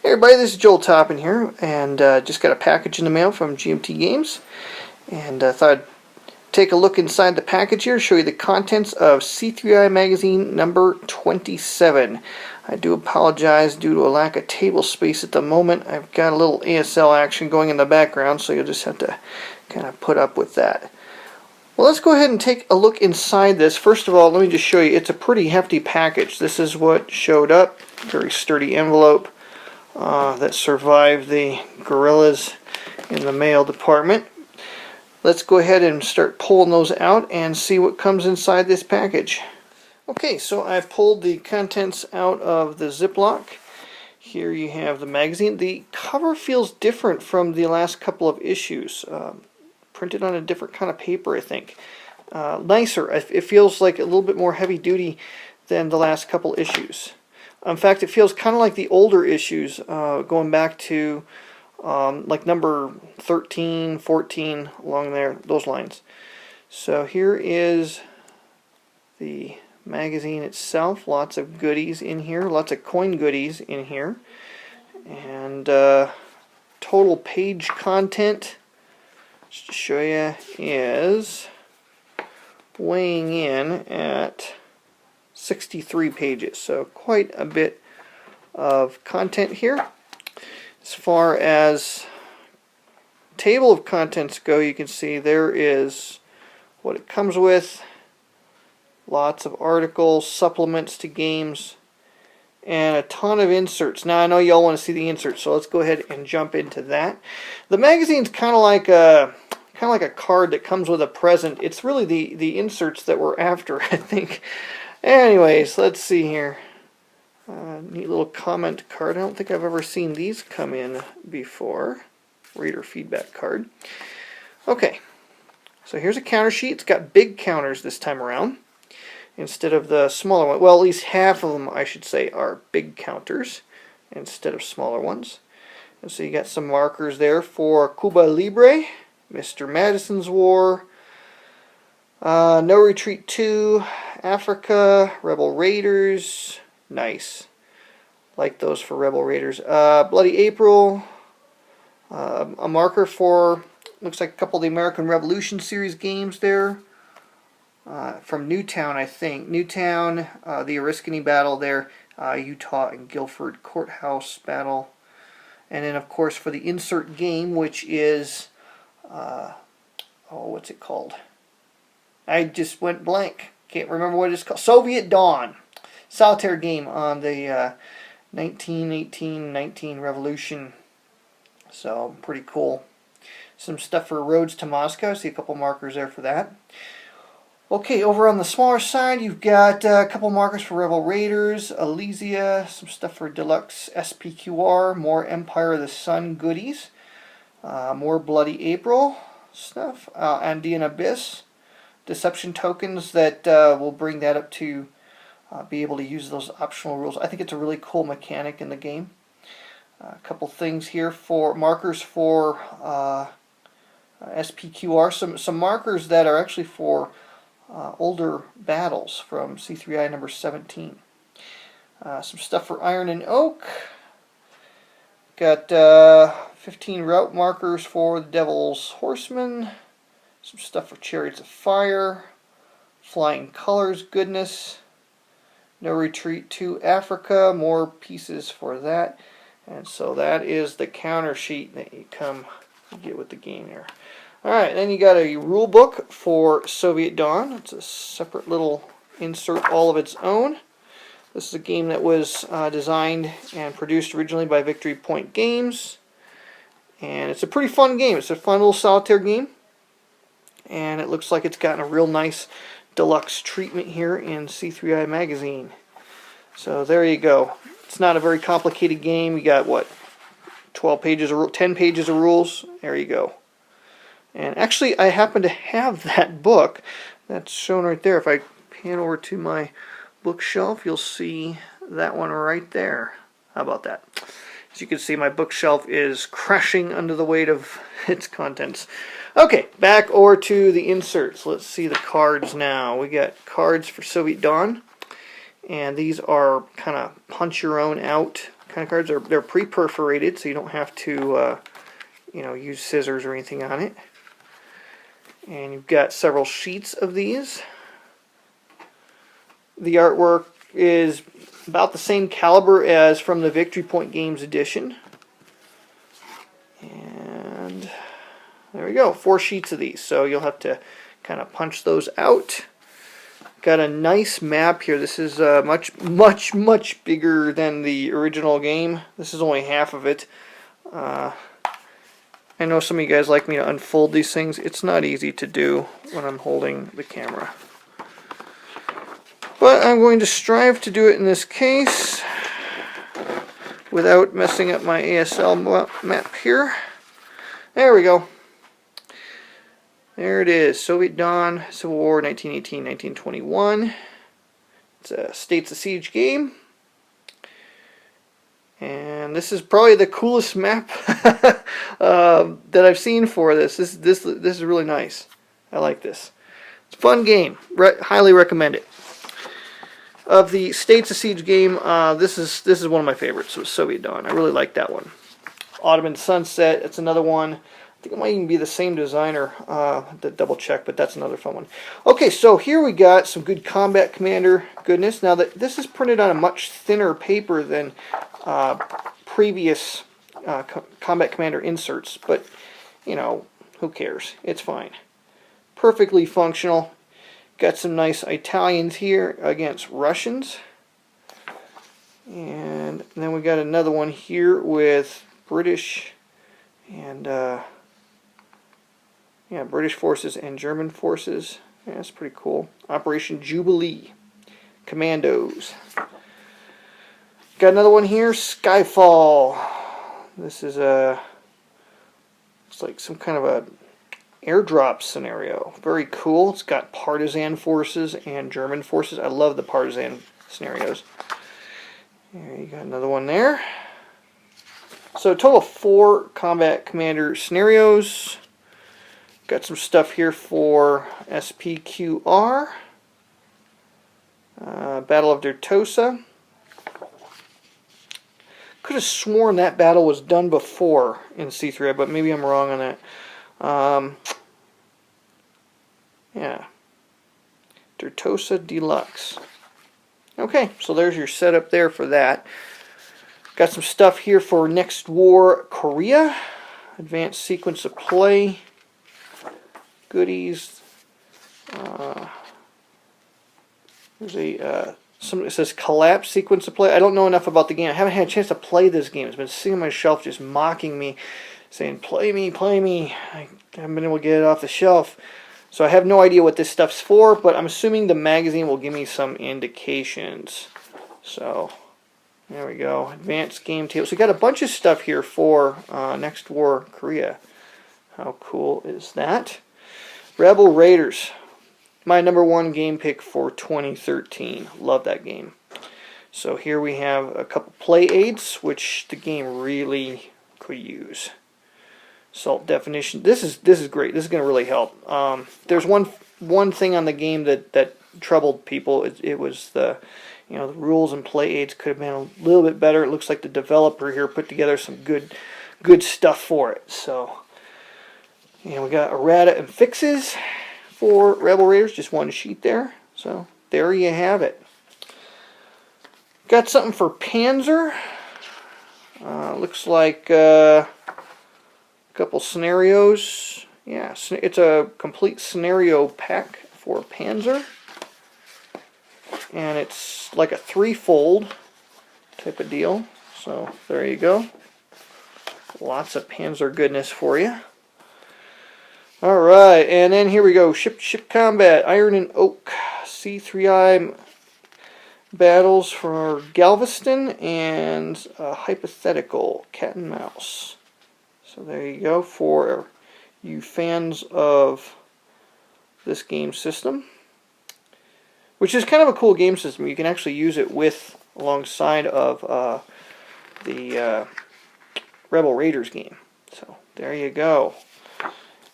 Hey everybody, this is Joel Toppin here, and just got a package in the mail from GMT Games, and I thought I'd take a look inside the package here, show you the contents of C3i Magazine number 27. I do apologize due to a lack of table space at the moment. I've got a little ASL action going in the background, so you'll just have to kind of put up with that. Well, let's go ahead and take a look inside this. First of all, let me just show you, it's a pretty hefty package. This is what showed up, very sturdy envelope. That survived the gorillas in the mail department. Let's go ahead and start pulling those out and see what comes inside this package. Okay, so I've pulled the contents out of the Ziploc. Here you have the magazine. The cover feels different from the last couple of issues. Printed on a different kind of paper, I think. Nicer. It feels like a little bit more heavy duty than the last couple issues. In fact, it feels kind of like the older issues, going back to like number 13, 14, along there, those lines. So here is the magazine itself. Lots of goodies in here, lots of coin goodies in here. And total page content, just to show you, is weighing in at 63 pages, so quite a bit of content here. As far as table of contents go, you can see there is what it comes with, lots of articles, supplements to games, and a ton of inserts. Now I know y'all want to see the inserts, so let's go ahead and jump into that. The magazine's kind of like a card that comes with a present. It's really the inserts that we're after, I think. Anyways, let's see here. Neat little comment card. I don't think I've ever seen these come in before. Reader feedback card. Okay, so here's a counter sheet. It's got big counters this time around instead of the smaller one. Well, at least half of them, I should say, are big counters instead of smaller ones. And so you got some markers there for Cuba Libre, Mr. Madison's War, No Retreat 2, Africa, Rebel Raiders, nice. Like those for Rebel Raiders. Bloody April, a marker for, looks like a couple of the American Revolution series games there. From Newtown, I think. Newtown, the Oriskany battle there, Utah and Guilford Courthouse battle. And then, of course, for the insert game, which is, what's it called? I just went blank. Can't remember what it's called. Soviet Dawn. Solitaire game on the 1918-19 revolution. So, pretty cool. Some stuff for Roads to Moscow. See a couple markers there for that. Okay, over on the smaller side, you've got a couple markers for Rebel Raiders, Elysia, some stuff for Deluxe SPQR, more Empire of the Sun goodies, more Bloody April stuff, Andean Abyss, deception tokens that will bring that up to be able to use those optional rules. I think it's a really cool mechanic in the game. A couple things here for markers for SPQR, some markers that are actually for older battles from C3i number 17. Some stuff for Iron and Oak. Got 15 route markers for the Devil's Horseman. Some stuff for Chariots of Fire. Flying Colors goodness. No Retreat to Africa. More pieces for that. And so that is the counter sheet that you get with the game here. Alright, then you got a rule book for Soviet Dawn. It's a separate little insert all of its own. This is a game that was designed and produced originally by Victory Point Games. And it's a pretty fun game. It's a fun little solitaire game. And it looks like it's gotten a real nice deluxe treatment here in C3i Magazine. So there you go. It's not a very complicated game. You got, what, 12 pages or 10 pages of rules? There you go. And actually, I happen to have that book that's shown right there. If I pan over to my bookshelf, you'll see that one right there. How about that? As you can see, my bookshelf is crashing under the weight of its contents. Okay, back over to the inserts. Let's see the cards now. We got cards for Soviet Dawn. And these are kind of punch your own out kind of cards. They're pre-perforated, so you don't have to use scissors or anything on it. And you've got several sheets of these. The artwork is about the same caliber as from the Victory Point Games edition. And there we go, 4 sheets of these. So you'll have to kind of punch those out. Got a nice map here. This is much bigger than the original game. This is only half of it. I know some of you guys like me to unfold these things. It's not easy to do when I'm holding the camera. But I'm going to strive to do it in this case without messing up my ASL map here. There we go. There it is. Soviet Dawn, Civil War, 1918-1921. It's a States of Siege game. And this is probably the coolest map that I've seen for this. This is really nice. I like this. It's a fun game. Highly recommend it. Of the States of Siege game, this is one of my favorites. It was Soviet Dawn. I really like that one. Ottoman Sunset. It's another one. I think it might even be the same designer. To double check, but that's another fun one. Okay, so here we got some good Combat Commander goodness. Now that this is printed on a much thinner paper than previous Combat Commander inserts, but who cares? It's fine. Perfectly functional. Got some nice Italians here against Russians. And then we got another one here with British and British forces and German forces. Yeah, that's pretty cool. Operation Jubilee. Commandos. Got another one here, Skyfall. This is it's like some kind of a airdrop scenario. Very cool. It's got partisan forces and German forces. I love the partisan scenarios. There you got another one there. So a total of 4 Combat Commander scenarios. Got some stuff here for SPQR. Battle of Dertosa. Could have sworn that battle was done before in C3i, but maybe I'm wrong on that. Yeah. Dertosa Deluxe. Okay, so there's your setup there for that. Got some stuff here for Next War Korea. Advanced sequence of play. Goodies. There's a it says collapse sequence of play. I don't know enough about the game. I haven't had a chance to play this game. It's been sitting on my shelf just mocking me, saying, play me, play me. I haven't been able to get it off the shelf. So I have no idea what this stuff's for, but I'm assuming the magazine will give me some indications. So there we go. Advanced game table. So we got a bunch of stuff here for Next War Korea. How cool is that? Rebel Raiders. My #1 game pick for 2013. Love that game. So here we have a couple play aids, which the game really could use. Salt definition. This is great. This is going to really help. There's one thing on the game that troubled people. It was the rules and play aids could have been a little bit better. It looks like the developer here put together some good stuff for it. So we got errata and fixes for Rebel Raiders, just one sheet there. So there you have it. Got something for Panzer. Looks like a couple scenarios. Yeah, it's a complete scenario pack for Panzer. And it's like a 3-fold type of deal. So there you go. Lots of Panzer goodness for you. Alright, and then here we go. Ship combat, Iron and Oak, C3i battles for Galveston, and hypothetical cat and mouse. So there you go for you fans of this game system, which is kind of a cool game system. You can actually use it alongside of the Rebel Raiders game. So there you go.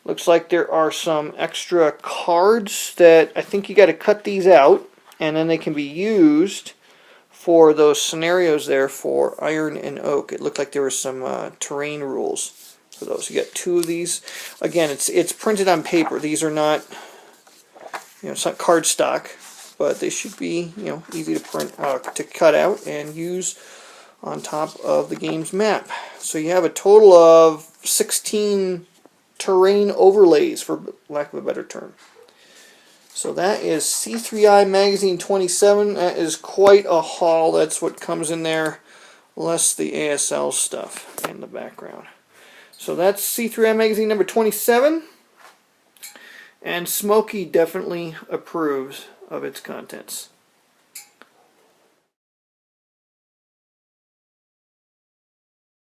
Looks like there are some extra cards that I think you got to cut these out, and then they can be used for those scenarios there for iron and oak. It looked like there were some terrain rules for those. You got 2 of these. Again, it's printed on paper. These are not, it's not cardstock, but they should be, easy to print, to cut out and use on top of the game's map. So you have a total of 16 terrain overlays, for lack of a better term. So that is C3i Magazine 27. That is quite a haul. That's what comes in there, less the ASL stuff in the background. So that's C3i Magazine number 27. And Smokey definitely approves of its contents.